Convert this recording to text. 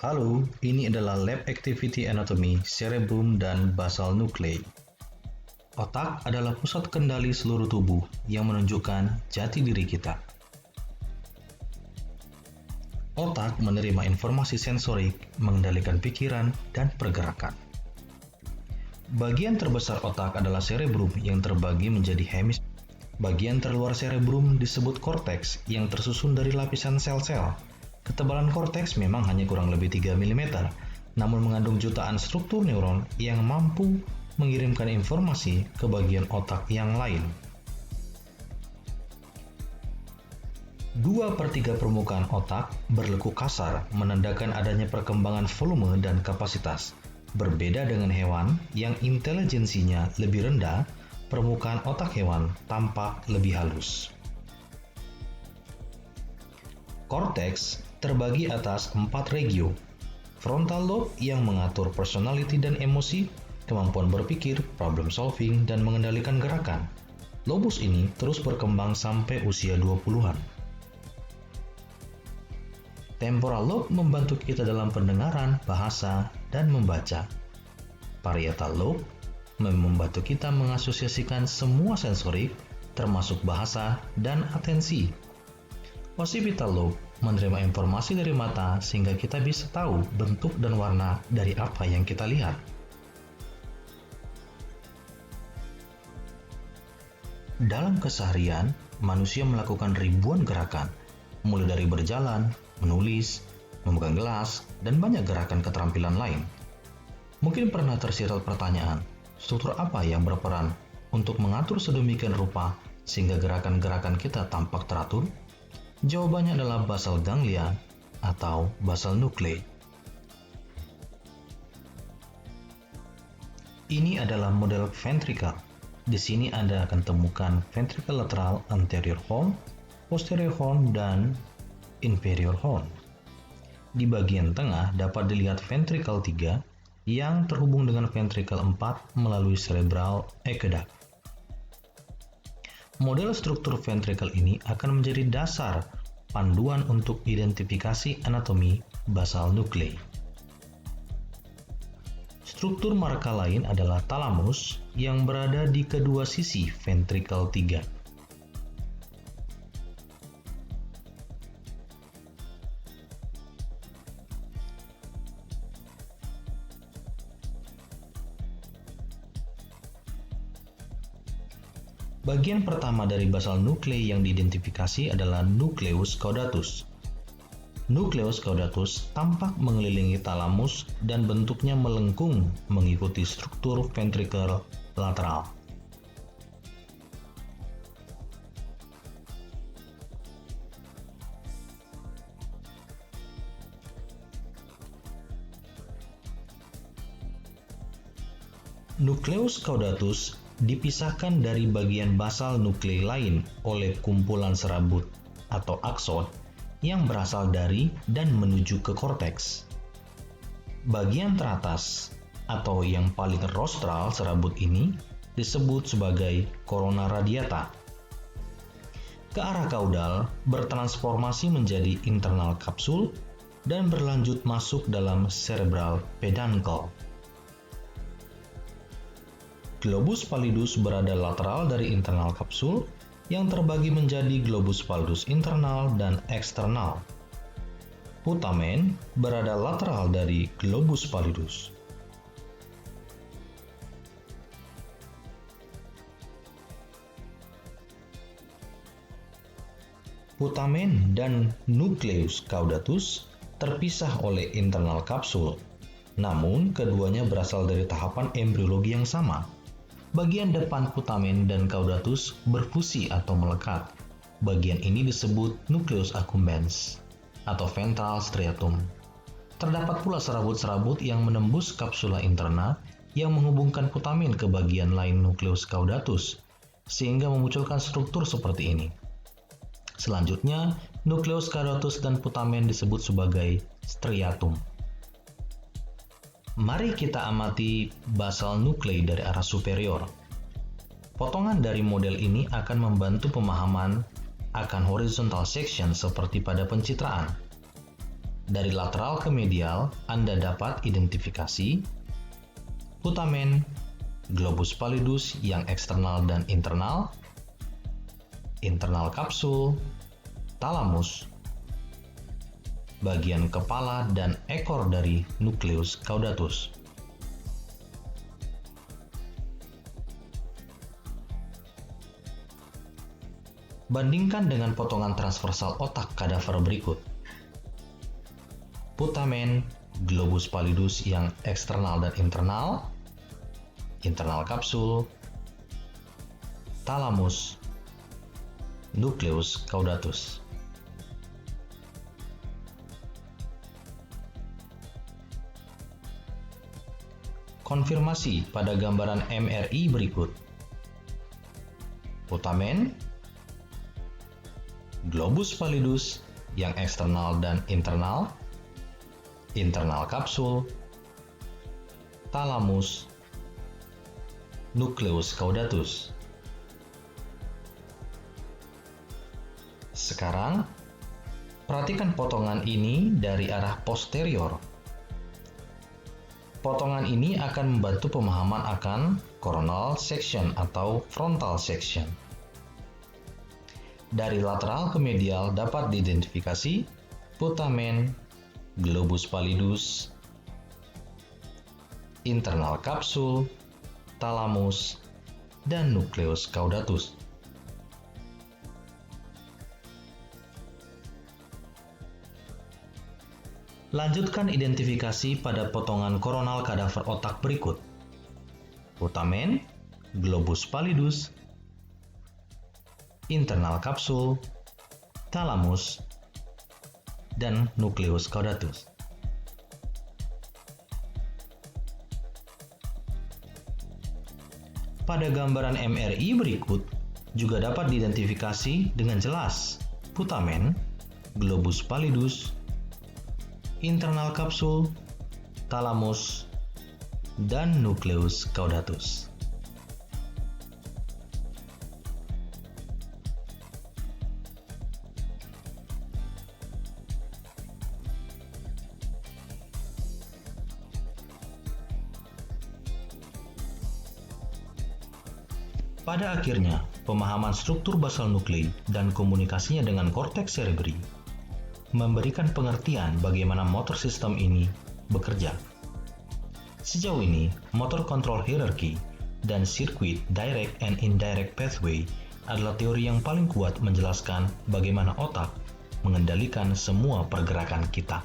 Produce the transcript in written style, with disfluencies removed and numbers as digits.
Halo, ini adalah Lab Activity Anatomy, Cerebrum dan Basal Nuclei. Otak adalah pusat kendali seluruh tubuh yang menunjukkan jati diri kita. Otak menerima informasi sensorik, mengendalikan pikiran dan pergerakan. Bagian terbesar otak adalah cerebrum yang terbagi menjadi hemisfer. Bagian terluar cerebrum disebut korteks yang tersusun dari lapisan sel-sel. Ketebalan korteks memang hanya kurang lebih 3 mm, namun mengandung jutaan struktur neuron yang mampu mengirimkan informasi ke bagian otak yang lain. 2/3 permukaan otak berlekuk kasar menandakan adanya perkembangan volume dan kapasitas. Berbeda dengan hewan yang intelijensinya lebih rendah, permukaan otak hewan tampak lebih halus. Korteks terbagi atas 4 regio. Frontal lobe yang mengatur personality dan emosi, kemampuan berpikir, problem solving, dan mengendalikan gerakan. Lobus ini terus berkembang sampai usia 20-an. Temporal lobe membantu kita dalam pendengaran, bahasa, dan membaca. Parietal lobe membantu kita mengasosiasikan semua sensorik, termasuk bahasa dan atensi. Occipital lobe menerima informasi dari mata sehingga kita bisa tahu bentuk dan warna dari apa yang kita lihat. Dalam keseharian, manusia melakukan ribuan gerakan, mulai dari berjalan, menulis, memegang gelas, dan banyak gerakan keterampilan lain. Mungkin pernah tersirat pertanyaan, struktur apa yang berperan untuk mengatur sedemikian rupa sehingga gerakan-gerakan kita tampak teratur? Jawabannya adalah basal ganglia atau basal nuclei. Ini adalah model ventricle. Di sini Anda akan temukan ventricle lateral anterior horn, posterior horn, dan inferior horn. Di bagian tengah dapat dilihat ventricle 3 yang terhubung dengan ventricle 4 melalui cerebral aqueduct. Model struktur ventricle ini akan menjadi dasar panduan untuk identifikasi anatomi basal nuclei. Struktur marka lain adalah thalamus yang berada di kedua sisi ventricle 3. Bagian pertama dari basal nuclei yang diidentifikasi adalah nucleus caudatus. Nucleus caudatus tampak mengelilingi thalamus dan bentuknya melengkung mengikuti struktur ventricle lateral. Nucleus caudatus dipisahkan dari bagian basal nuclei lain oleh kumpulan serabut atau akson yang berasal dari dan menuju ke korteks. Bagian teratas atau yang paling rostral serabut ini disebut sebagai corona radiata. Ke arah kaudal bertransformasi menjadi internal kapsul dan berlanjut masuk dalam cerebral peduncle. Globus pallidus berada lateral dari internal kapsul yang terbagi menjadi globus pallidus internal dan eksternal. Putamen berada lateral dari globus pallidus. Putamen dan nucleus caudatus terpisah oleh internal kapsul, namun keduanya berasal dari tahapan embriologi yang sama. Bagian depan putamen dan caudatus berfusi atau melekat. Bagian ini disebut nucleus accumbens atau ventral striatum. Terdapat pula serabut-serabut yang menembus kapsula interna yang menghubungkan putamen ke bagian lain nucleus caudatus, sehingga memunculkan struktur seperti ini. Selanjutnya, nucleus caudatus dan putamen disebut sebagai striatum. Mari kita amati basal nuclei dari arah superior. Potongan dari model ini akan membantu pemahaman akan horizontal section seperti pada pencitraan. Dari lateral ke medial, Anda dapat identifikasi putamen, globus pallidus yang eksternal dan internal kapsul, talamus, bagian kepala dan ekor dari nukleus caudatus. Bandingkan dengan potongan transversal otak kadaver berikut. Putamen, globus pallidus yang eksternal dan internal kapsul, talamus, nukleus caudatus. Konfirmasi pada gambaran MRI berikut. Putamen, globus pallidus yang eksternal dan internal kapsul, talamus, nukleus caudatus. Sekarang, perhatikan potongan ini dari arah posterior. Potongan ini akan membantu pemahaman akan coronal section atau frontal section. Dari lateral ke medial dapat diidentifikasi putamen, globus pallidus, internal kapsul, talamus, dan nukleus caudatus. Lanjutkan identifikasi pada potongan koronal kadaver otak berikut. Putamen, globus pallidus, internal kapsul, talamus, dan nukleus caudatus. Pada gambaran MRI berikut juga dapat diidentifikasi dengan jelas putamen, globus pallidus, internal kapsul, talamus, dan nukleus caudatus. Pada akhirnya, pemahaman struktur basal nuklei dan komunikasinya dengan korteks cerebri memberikan pengertian bagaimana motor sistem ini bekerja. Sejauh ini, motor control hierarchy dan sirkuit direct and indirect pathway adalah teori yang paling kuat menjelaskan bagaimana otak mengendalikan semua pergerakan kita.